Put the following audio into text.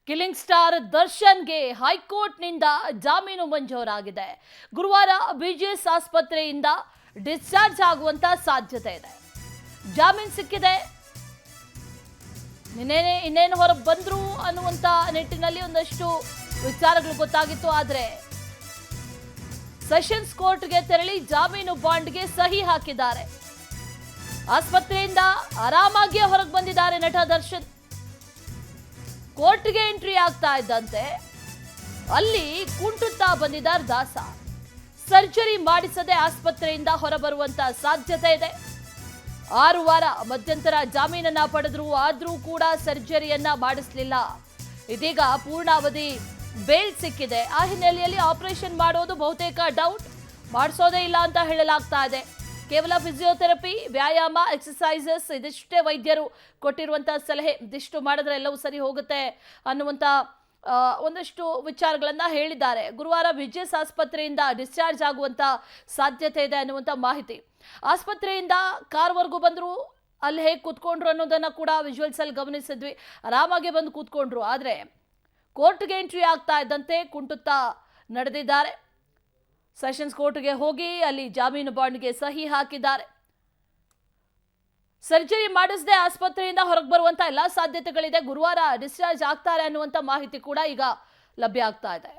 Killing star ದರ್ಶನ್ಗೆ ಹೈಕೋರ್ಟ್ನಿಂದ ಜಾಮೀನು ಮಂಜೂರಾಗಿದೆ. ಗುರುವಾರ ಬಿಜಿಎಸ್ ಆಸ್ಪತ್ರೆಯಿಂದ ಡಿಸ್ಚಾರ್ಜ್ ಆಗುವಂತ ಸಾಧ್ಯತೆ ಇದೆ. ಜಾಮೀನು ಸಿಕ್ಕಿದೆ. ಇನ್ನೇನು ಹೊರಗೆ ಬಂದ್ರು ಅನ್ನುವಂತ ನಿಟ್ಟಿನಲ್ಲಿ ಒಂದಷ್ಟು ವಿಚಾರಗಳು ಗೊತ್ತಾಗಿತ್ತು. ಆದರೆ ಸೆಷನ್ಸ್ ಕೋರ್ಟ್ಗೆ ತೆರಳಿ ಜಾಮೀನು ಬಾಂಡ್ಗೆ ಸಹಿ ಹಾಕಿದ್ದಾರೆ. ಆಸ್ಪತ್ರೆಯಿಂದ ಆರಾಮಾಗಿ ಹೊರಗೆ ಬಂದಿದ್ದಾರೆ ನಟ ದರ್ಶನ್. ಕೋರ್ಟ್ಗೆ ಎಂಟ್ರಿ ಆಗ್ತಾ ಇದ್ದಂತೆ ಅಲ್ಲಿ ಕುಂಟುತ್ತಾ ಬಂದಿದ್ದಾರೆ ದಾಸ. ಸರ್ಜರಿ ಮಾಡಿಸದೆ ಆಸ್ಪತ್ರೆಯಿಂದ ಹೊರಬರುವಂತ ಸಾಧ್ಯತೆ ಇದೆ. 6 ವಾರ ಮಧ್ಯಂತರ ಜಾಮೀನನ್ನ ಪಡೆದ್ರು, ಆದ್ರೂ ಕೂಡ ಸರ್ಜರಿಯನ್ನ ಮಾಡಿಸಲಿಲ್ಲ. ಇದೀಗ ಪೂರ್ಣಾವಧಿ ಬೇಲ್ ಸಿಕ್ಕಿದೆ. ಆ ಹಿನ್ನೆಲೆಯಲ್ಲಿ ಆಪರೇಷನ್ ಮಾಡೋದು ಬಹುತೇಕ ಡೌಟ್, ಮಾಡಿಸೋದೇ ಇಲ್ಲ ಅಂತ ಹೇಳಲಾಗ್ತಾ ಇದೆ. ಕೇವಲ ಫಿಸಿಯೋಥೆರಪಿ, ವ್ಯಾಯಾಮ, ಎಕ್ಸಸೈಸಸ್ ಇದಿಷ್ಟೇ ವೈದ್ಯರು ಕೊಟ್ಟಿರುವಂತಹ ಸಲಹೆ. ಇದಿಷ್ಟು ಮಾಡಿದ್ರೆ ಎಲ್ಲವೂ ಸರಿ ಹೋಗುತ್ತೆ ಅನ್ನುವಂಥ ಒಂದಷ್ಟು ವಿಚಾರಗಳನ್ನ ಹೇಳಿದ್ದಾರೆ. ಗುರುವಾರ ಬಿಜಿಎಸ್ ಆಸ್ಪತ್ರೆಯಿಂದ ಡಿಸ್ಚಾರ್ಜ್ ಆಗುವಂತ ಸಾಧ್ಯತೆ ಇದೆ ಅನ್ನುವಂಥ ಮಾಹಿತಿ. ಆಸ್ಪತ್ರೆಯಿಂದ ಕಾರ್ವರೆಗೂ ಬಂದ್ರು, ಅಲ್ಲಿ ಹೇಗೆ ಕೂತ್ಕೊಂಡ್ರು ಅನ್ನೋದನ್ನ ಕೂಡ ವಿಜುವಲ್ಸ್ ಅಲ್ಲಿ ಗಮನಿಸಿದ್ವಿ. ಆರಾಮಾಗಿ ಬಂದು ಕೂತ್ಕೊಂಡ್ರು. ಆದರೆ ಕೋರ್ಟ್ಗೆ ಎಂಟ್ರಿ ಆಗ್ತಾ ಇದ್ದಂತೆ ಕುಂಟುತ್ತಾ ನಡೆದಿದ್ದಾರೆ. ಸೆಷನ್ಸ್ ಕೋರ್ಟ್ಗೆ ಹೋಗಿ ಅಲ್ಲಿ ಜಾಮೀನು ಬಾಂಡ್ಗೆ ಸಹಿ ಹಾಕಿದ್ದಾರೆ. ಸರ್ಜರಿ ಮಾಡಿಸದೆ ಆಸ್ಪತ್ರೆಯಿಂದ ಹೊರಗೆ ಬರುವಂತ ಎಲ್ಲಾ ಸಾಧ್ಯತೆಗಳಿದೆ. ಗುರುವಾರ ಡಿಸ್ಚಾರ್ಜ್ ಆಗ್ತಾರೆ ಅನ್ನುವಂತ ಮಾಹಿತಿ ಕೂಡ ಈಗ ಲಭ್ಯ ಆಗ್ತಾ ಇದೆ.